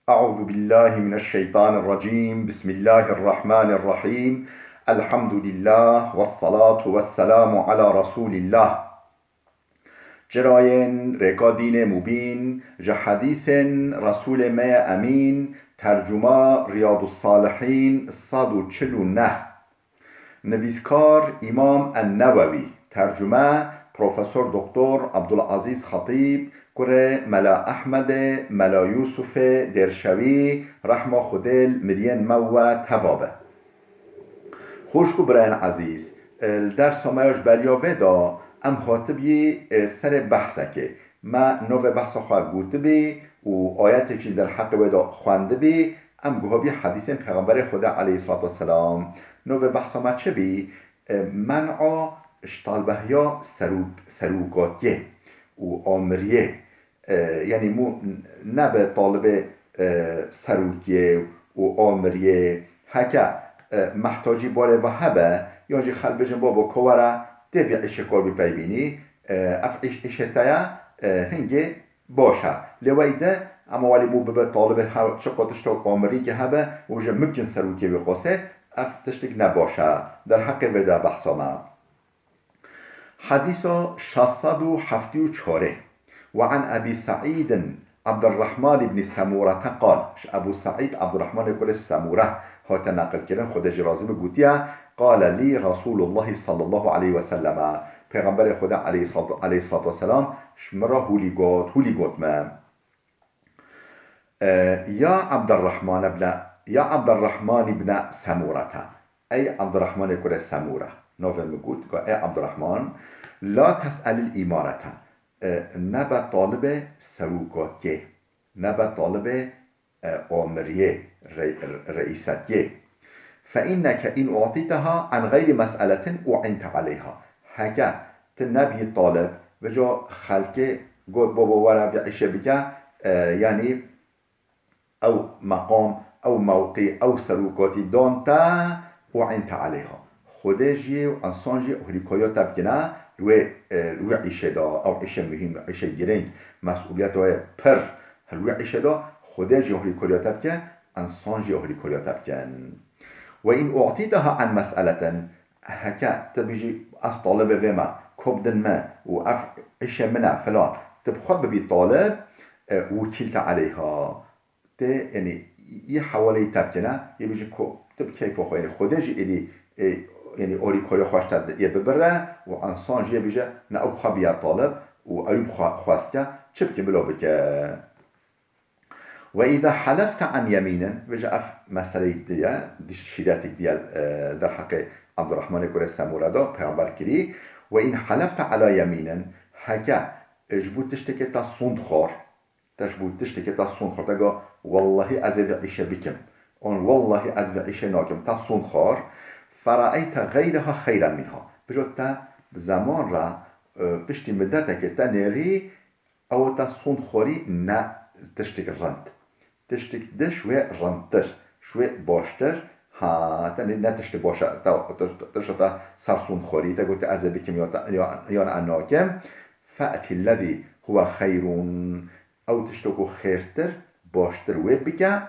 أعوذ بالله من الشيطان الرجيم بسم الله الرحمن الرحيم الحمد لله والصلاة والسلام على رسول الله جراين ركادين مبين جحديث رسول ما أمين ترجمة رياض الصالحين الصاد چلونه نویسکار امام النووی ترجمه پروفسور دکتر عبدالعزیز خطیب کره ملا احمد ملا یوسف درشوی رحمه خودل مرین مو توابه خوشکو براین عزیز درس مایش بریاوه دا ام خاطبی سر بحثه که ما نو بحث خواه گوته بی و آیت چیل در حق ودا خوانده بی ام گوها حدیث پیغمبر خدا علیه الصلاة والسلام نو بحث ما چه بی منع اشتالبه یا سروکاتیه و آمریه یعنی مو نبه طالب سروکیه و آمریه هکا محتاجی باره و هبه یا جی خلبجن بابا کوره دوی عیشه کار بی بینی اف عیشه تایا هنگه باشه لویده اما ولی مو ببه طالب چقدر تشتاق آمری که هبه و جا ممکن سروکی بخواسه اف تشتاق نباشه در حق ودا بحثا ما حديث 674 وعن أبي سعيد عبد الرحمن بن سمورة قال أبو سعيد عبد الرحمن يقول السمورة هو تناقل كلام خد جرازي بقوتيا قال لي رسول الله صلى الله عليه وسلم پیغمبر خدا عليه الصلاة والسلام شمرا هولي قوت ما يا عبد الرحمن بن سمورة أي عبد الرحمن يقول السمورة نوفل مقود قال عبد الرحمن لا تسأل الإمارة نبا طالب سروکاتیه نبا طالب آمریه رئیستیه فإنك إن أعطيتها عن غير مسألة أعنت عليها هكا تنبي طالب وجا خلق قد بابا ورا في عيشة بك يعني أو مقام أو موقع أو سروکاتی دانتا أعنت عليها خودجی و انسانجی هریکایا تبکنه روی عیشه دا او عیشه مهم عیشه گرنگ مسئولیت های پر روی عیشه دا خودجی هریکایا تبکن انسانجی هریکایا تبکن و این اعطیتها عن مسئلة هکا تبیجی از طالب وما کبدن ما و اف عیشه منا فلان تبخواه ببی طالب وکیلت علیها یعنی یه حوالی تبکنه یه بیجی تب کیف خواهی خودجی يعني أوري كوري خواشتا يببره وانسان جيه بيجا نأوب خبيا طالب وأيوب خواستيا شبكي بلو بك وإذا حلفت عن يمين بيجا أف مسألة دي شيراتك ديال در حق عبد الرحمن كوري سامورا دا پیغمبر كري وإن حلفت على يمين هكا جبوت تشتكي تا صند خار تجبوت تشتكي تا صند خار تقول والله أزيد عيشة بكم والله أزيد عيشة ناكم تا صند خار فرأيت غيرها خيرا منها بجد تا زمان را بشتي مدته که تا نيري او تا صند خوري نا تشتك رند تشتك ده شوية رندتر شوية باشتر ها تا نا تشتك باشا تا سر صند خوري تا قلت أزبكم يان أناكم فأتي الذي هو خير او تشتكو خيرتر باشتر وبك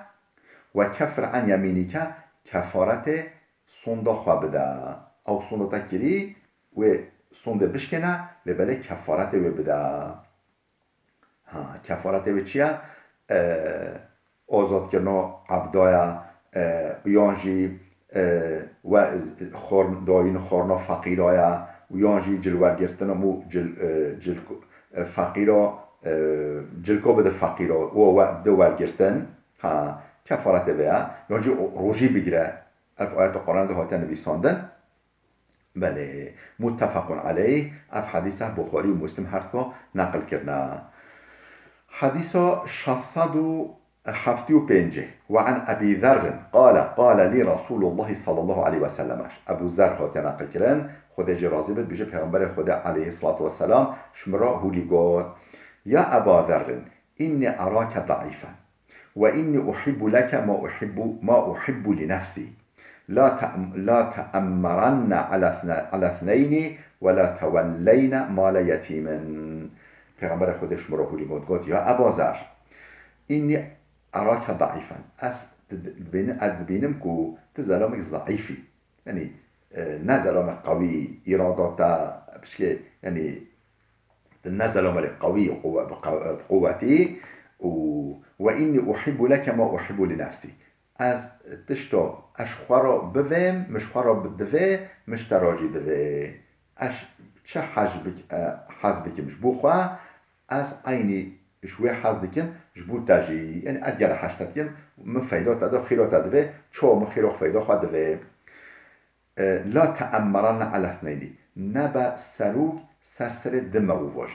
وكفر عن يمينك كفارته سوندا خواه بده او سوندا تکری و سوندا بشکنه لبله کفارت و بده کفارت و چیه؟ آزاد کردن عبدای یانجی و داین خورنا فقیرای و یانجی جلوور گرفتن مو فقیرا جلکو بده فقیرا و دور گرفتن کفارت و یانجی روژی بگیره الف آيات القرآن ده هاتن نویساندن بله متفق عليه اف حديثه بخاري ومسلم هرتكا نقل كرنا حديث 675 وعن أبي ذر قال لي رسول الله صلى الله عليه وسلم أبو ذر هاتن نقل كرن خدا جرازي بد بيجي پیغمبر خدا عليه الصلاة والسلام شمرا هولي قال يا أبا ذر إني أراك ضعيفا وإني أحب لك ما أحب لنفسي لا تأمرن على اثنين ولا تولين مال يتيم پیغمبر خودش مراهولی گفت یا ابا ذر اینی أراك ضعيفا بينم كو تزلمك ضعيفي يعني نزلمك قوي إرادة بشكل يعني نزلمك قوي بقوتي وإني أحب لك ما أحب لنفسي از تشتو اش خورا بویم مش خورا بدوه مش تراجي دوه اش چه حز بكم مش بوخوا از عيني شوي حز دكم جبو تاجي يعني از جل حشتت كم من فايدات تدا خيرات دوه چو مخيرو فايدة خوا دوه لا تأمرن على اثنين نبا سروك سرسر دمرو واجي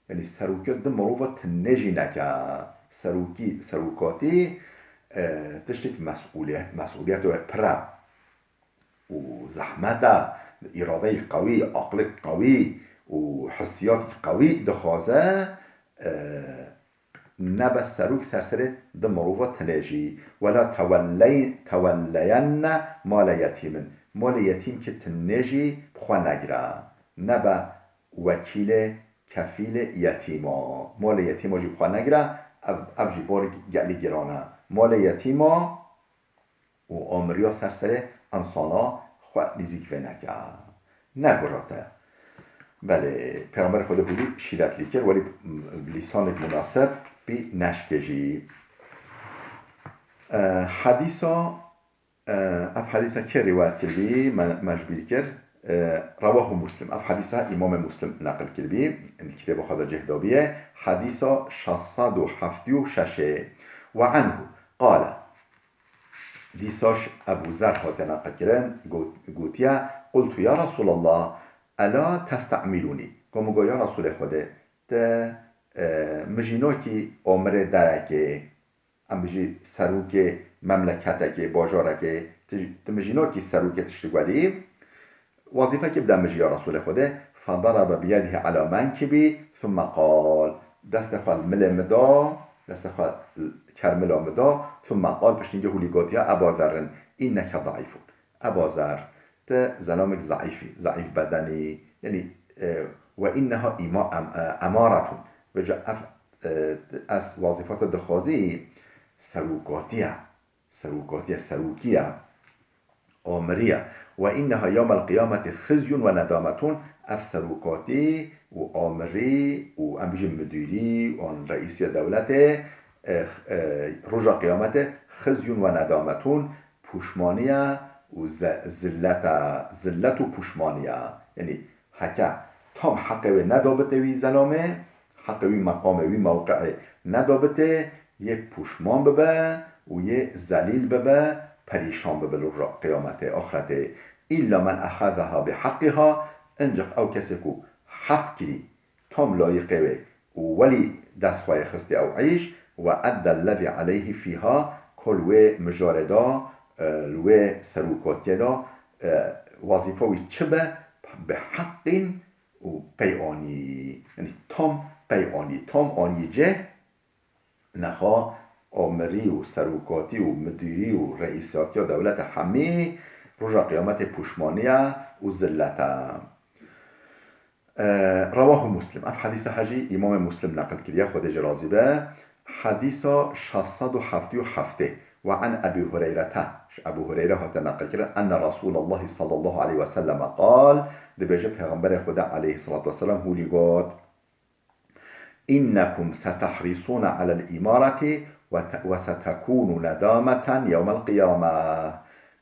يعني سروكي دمرو تنجي نكا سروكاتي تشتك مسئولیت و پرا و زحمت اراده قوی عقل قوی و حسیات قوی دخوازه نبا سروک سرسر دمروفا تنجی ولا تولین مال یتیم که تنجی بخواه نگره نبا وکیل کفیل یتیما مال یتیما جی بخواه نگره اف جی بار گلی گرانه مال یتیما و آمریا سرسر انسانا خواه نزیک و نگراته بله پیغمبر خدا بودی شیرت لیکر ولی بلیسان مناسب بی نشکجی حدیثا اف حدیثا که روایت کردی مجبور کرد رواه مسلم اف حدیثا امام مسلم نقل کردی کتاب خدا جهدابیه حدیثا 676 و عنه قال لیساش ابو ذر خاطر نقل کردن گوتیا قلت یا رسول الله الا تستعملونی گمگو یا رسول خدا تا مجینو کی عمر درکه ام بجی سروک مملکتکه باجارکه مجینو کی سروک تشتگوالی وظیفه که بدم مجی یا رسول خدا فضرب بیده على منکبی ثم قال دست خال ملمدا دست خال کرملا مدا ثم قال پشتینگه هولیگاتی ها ابا ذرن اینک ضعیفون ابا ذر ته زلامك ضعيف بدني يعني وإنها أمارة وجاء أس وظيفات الدخازي سروكية آمرية وإنها يوم القيامة خزي وندامة أف سروكاتي وآمري وأمبيج مديري وأن رئيسي دولته رجع قيامته خزي وندامة پوشمانية و زلت و پوشمانیه یعنی حکه تام حقه ندابته وی زلامه حقه وی مقامه وی موقعه ندابته یه پوشمان ببه و یه زلیل ببه پریشان ببه قیامته آخرته ایلا من اخذها به حقها انجق او کسی که حق کری تام لایقه ولی دست خواهی خسته او عیش و ادى الذي عليه فيها کلوه مجارده لوی سروکاتیه دا وظیفه وی چه به حق و پیانی یعنی تام آنی جه نخوا آمری و سروکاتی و مدیری و رئیساتی و دولت همه رجا قیامت پوشمانیه و ذلته رواه مسلم اف حدیث حجی امام مسلم نقل کردیه خود جرازی به حدیث 677 وعن أبي هريرة أبو هريرة هتنقل كده أن رسول الله صلى الله عليه وسلم قال دبجة پیغمبر خدا عليه الصلاة والسلام هو لقاد إنكم ستحرصون على الإمارة وستكون ندامة يوم القيامة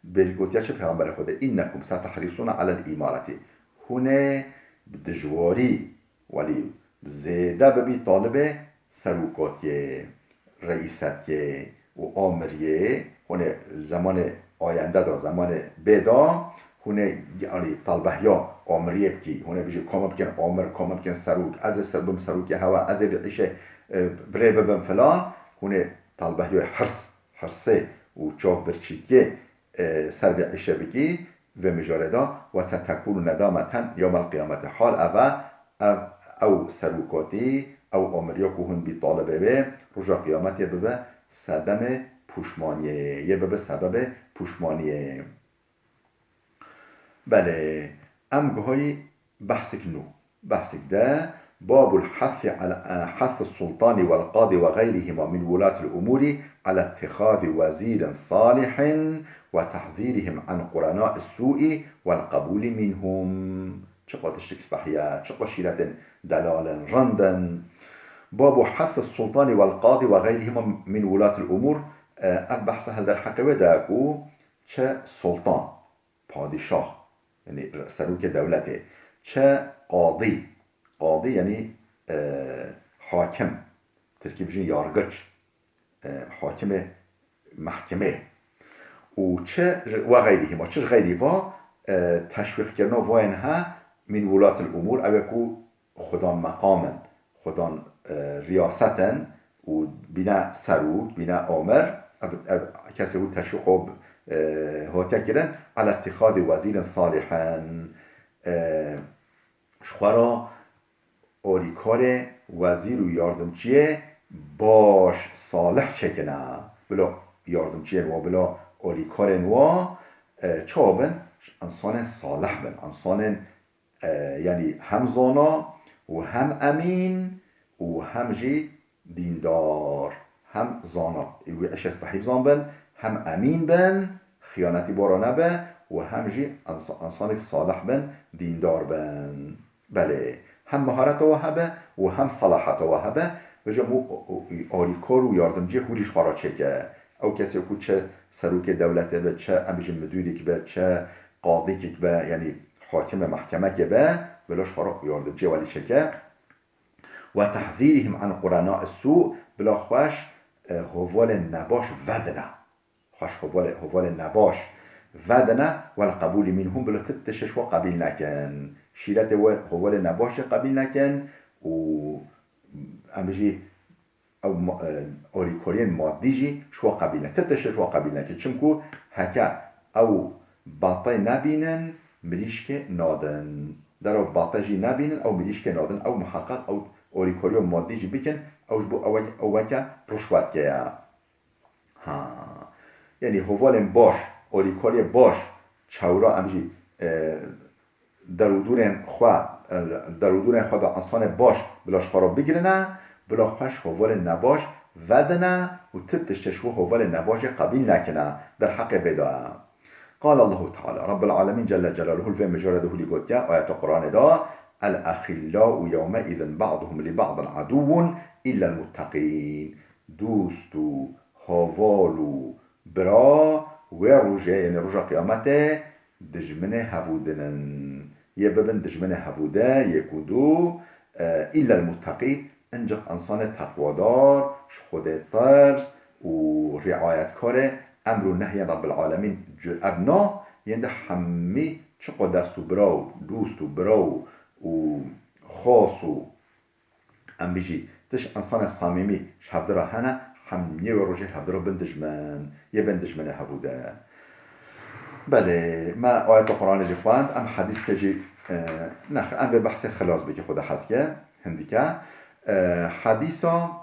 بالقوتيا پیغمبر خدا إنكم ستحرصون على الإمارة هنا بدجواري ولي زيادة ببي طالب سروكاتي رئيساتي و آمریه هونه زمان آینده دا زمان بدا هونه یعنی طلبه یا آمریه بکی هونه بیجی کام بکن آمر کام بکن سروک از سربم سروک هوا از ویعیشه بره ببن فلان هونه طلبه یا حرسه و چاف برچیتیه سر ویعیشه بکی و مجارده و ستکون ندامتن یوم القیامت حال او سروکاتی او آمریه که هون بی طالبه به رجا قیامتی ببه صدم پوشمانیه یه به سبب پوشمانیه بله امگه های بحثک نو بحثک ده باب الحث على حث السلطان والقاضي وغيرهما من ولاة الأمور على اتخاذ وزير صالح وتحذيرهم عن قرناء السوء والقبول منهم. چقدر تشتكس بحياة چقدر شيرة دلالا رندا. باب حث السلطان والقاضي وغيرهما من ولاة الأمور. بحث هل در حقیقه داکو چه سلطان پادشاه یعنی سروک دولته، چه قاضی یعنی حاکم ترکیب جن یارگچ حاکم محکمه و چه و غیرهما چه غیری و تشویق کردن و اینها من ولات الامور او کو خدان مقامن خدان ریاستن و بنا سرود بنا آمر کسی او تشویق و هاته کردن على اتخاذ وزیر صالحا شخورا اوریکار وزیر و یاردمچیه باش صالح چکنه بلا یاردمچیه و بلا اوریکار و چابن انسان صالح بن انسان یعنی هم زانا و هم امین و هم جی دیندار هم زانا اش اسبحیب زان بن هم امین بن خیانتی بارا نبه و هم جی انسان صالح بن دیندار بن بله هم مهارت و هبه و هم صلاحت و هبه و جمع آریکار و یاردمجی هولیش خارا چکه او کسی که چه سروک دولته به چه امیج مدیری که به چه قاضی که به یعنی حاکم محکمه که به بلاش خارا یاردمجی ولی چکه و تحذیرهم عن قرناء السوء بلا خوش هوال نباش ودنه خوش هوال نباش ودنه ولا قبول منهم بلا تتشش و قبیل نکن شیرت هوال نباش قبیل نکن و امجی او اوریکورین مادی جی شو قبیل نکن تتشش و قبیل نکن چمکو هکا او باطی نبینن مریشک نادن در باطی جی نبینن او مریشک نادن او محقق او اوریکوریو مادی جی بکن اوش بو اوکا رشوت که ها یعنی هوال باش اوریکوری باش چورا امجی درودورن خوا دا انسان باش بلاش خراب بگیرنه بلا خوش هوال نباش ودنه و تتشتشو هوال نباش قبیل نکنه در حق ودا. قال الله تعالى رب العالمين جل جلاله الفي مجرده لقوتيا آيات القرآن دا الأخلاء يومئذ بعضهم لبعض عدو إلا المتقين. دوست و هوال و برا و روژه یعنی روژه قیامته دجمنه هفودنن یه ببن دجمنه هفوده یکودو إلا المتقی انجا انسان تقوادار خود ترس و رعایت کاره امر و نهی رب العالمین ابنا یعنی همه چقدر دست و براو دوست و براو و خاص و ام بيجي تش انسان صميمي شهفدرا هنا هم يو روجي هفدرا بندجمن يا بندجمن هفوده. بله ما آيات القرآن اللي خواند ام حديث كجي نخ ام به بحث خلاص بكي خدا حسكه هنديكا حديثا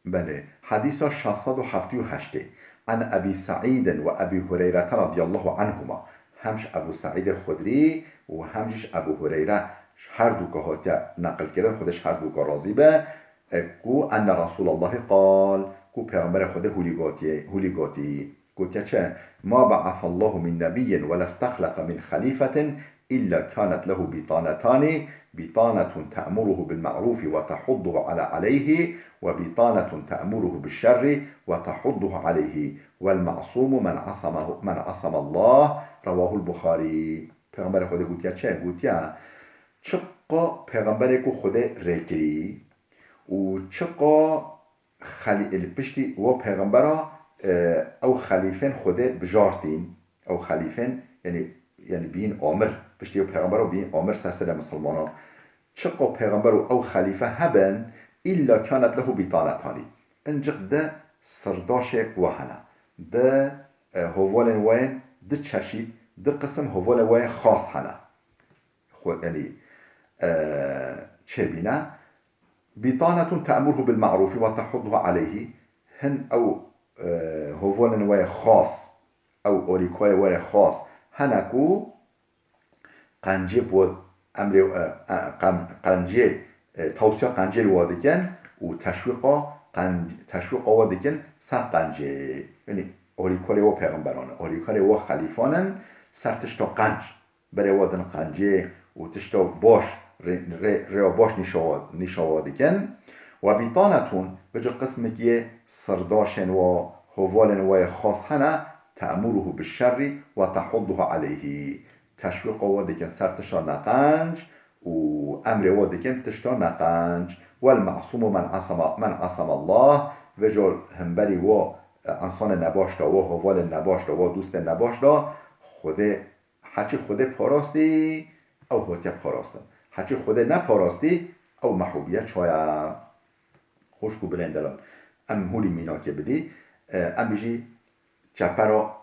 بله حديثا 678 عن ابي سعيد وابي هريره رضي الله عنهما همش ابو سعید خدری و همش ابو هریره هر دو که هاته نقل کردن خودش هر دو که راضی به کو ان رسول الله قال کو پیامبر خدا هولیگاتی گوتیا چه ما بعث الله من نبی ولا استخلف من خلیفة الا كانت له بطانتان بطانة تأمره بالمعروف وتحضه عليه وبطانة تأمره بالشر وتحضه عليه والمعصوم من عصم الله رواه البخاري. پیغمبر خدا گوتیا چه؟ گوتیا چقا پیغمبر کو خدا ریکری و چقا پشتی و پیغمبر او خلیفین خدا بجارتین او خلیفین یعنی بین آمر پشتی و پیغمبر و بین آمر سرسر مسلمانا چقا پیغمبر او خلیفه هبن الا كانت له بطانتانی انجق ده سرداش وهنا ده هوالن وين ده چشید ده قسم هوال وين خاص هنا یعنی چه بینه بطانة تأمره بالمعروف وتحضه عليه هن او هوالن وين خاص او اوریکوی وين خاص هنکو قنجه بود امر قنجه توصیه قنجه الوادکن و تشویق وادکن سر قنجه، یعنی آریکار و پیغمبران آریکار و خلیفانن سر تشتا قنج برای وادن قنجه و تشتا باش ریا باش نشوادکن و بیطانتون بجا قسمك يه سرداشن و هوالن و خاص هنا تأمره بالشر و تحضه عليه تشویق وادکن سر تشتا نقنج و امر وادکن تشتا نقنج والمعصوم من عصم الله و جا همبری و انسان نباشتا و هوال نباشتا و دوست نباشتا خود هرچی خود پاراستی او هاتیه پاراستن هرچی خود نپاراستی او محبوبیت چایا خوشکو بلندلان ام هولی مینا که بدی ام بیجی چپرا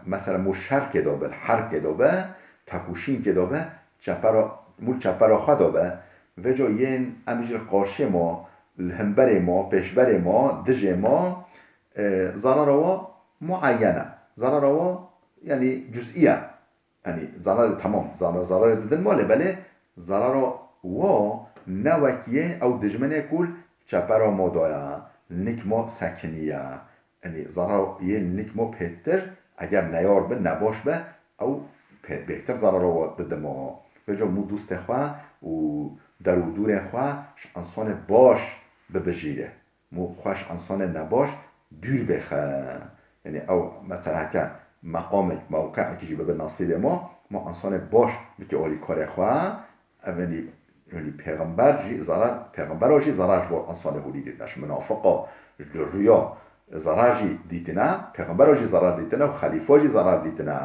مثلا مو شر که دابه حر که دابه تکوشین که دابه چپرا خواه دابه و جا ین ام بیجی قاشه ما الهنبر ما پیشبر ما دژ ما ضرر معینه ضرر یعنی جزئیه یعنی ضرر تمام ضرر ددن ماله بله ضرر و نوکیه او دجمنه کل چپرا ما دایا لنک ما سکنیه یعنی ضرر یه لنک ما بهتر اگر نیار به نباش به او بهتر ضرر و دد ما به جا مو دوست خواه و در و دور خواه انسان باش ببجیره مو خوش انسان نباش دور بخواه یعنی او مثلا که مقام موقع که جیبه به نصیب ما انسان باش بکی آلی کار خواه یعنی پیغمبر جی ضرر و انسان هولی دیدنش منافقا رویا ضرر جی دیدنه پیغمبر جی ضرر دیدنه و خلیفه جی ضرر دیدنه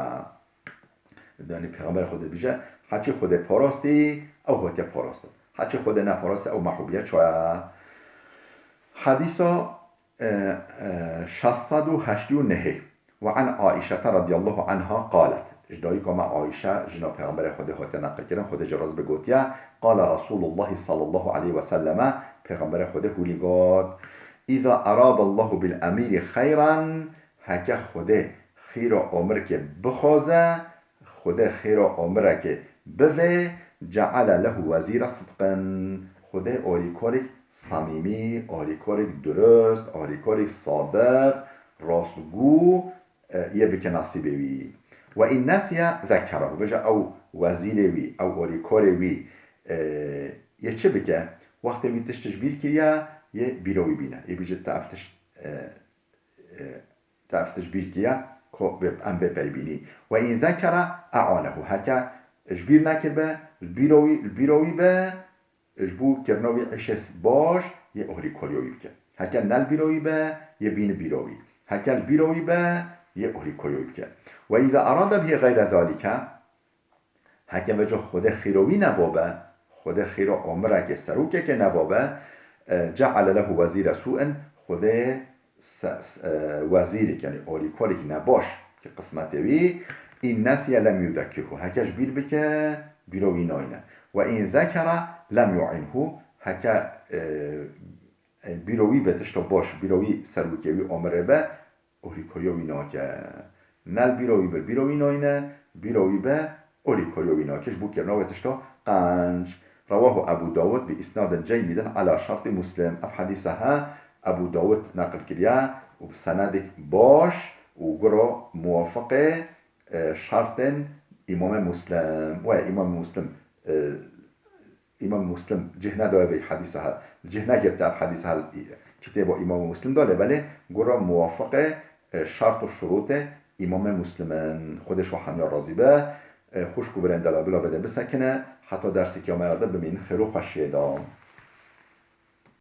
یعنی پیغمبر خود بیجه هرچی خود پاراستی او هاتی پاراستی هرچی خود نپاراستی او محبوبیت چایا حدیثا 689 وعن عائشة رضي الله عنها قالت اجدایی که ما عائشه جنا پیغمبر خود هاتی نقل کردن خود جراز بگوتیا قال رسول الله صلى الله عليه وسلم پیغمبر خود هولی گاد اذا اراد الله بالامیر خیرا هکه خود خیر عمر که بخوازه خود خیر عمر که بوه جعل له وزیر صدقا خود آریکارک صمیمی آریکارک درست آریکارک صادق راستگو یه بکه نصیبه وی و این نسیه ذکره بجا او وزیر وی او آریکار وی یه چه بکه وقتی وی تشتش بیر که یه بیروی بینه یه بجا تفتش بیر که ام بپی بینی و این ذکره اعانه هکه اجبیر نکر به البیروی به اجبو کرنوی عشس باش یه آریکاریوی بکه هکه نل بیروی به یه بین بیروی هکه البیروی به یه آریکاریوی بکه و اذا اراد به غیر ذالک هکه وجه خود خیروی نوابه خود خیر عمره که سروکه که نوابه جعل له وزیر سوء خود وزیری یعنی آریکاری که نباش که قسمته وی این نسیه لم یذکره هکش بیر بکه بیروی ناینه و این ذکره لم یعنه هکه بیروی به تشتا باش بیروی سروکه وی عمره به آریکاریوی ناکه نل بیروی بر بیروی ناینه بیروی به آریکاریوی ناکش بو کرنا و تشتا قنج رواه ابو داود بإسناد جيد على شرط مسلم اف حديثها ابو داود نقل كريا وبسندك باش وقرا موافق شرط امام مسلم و امام مسلم جهنه داره به حدیثها جهنه گرفته اف حدیثها کتاب امام مسلم داره ولی قرا موافق شرط و شروط امام مسلم خودش و همیا راضی به خوشکو برند دلابلا وده بسکنه حتی درسی که آمده ببین خیرو خوشیه دام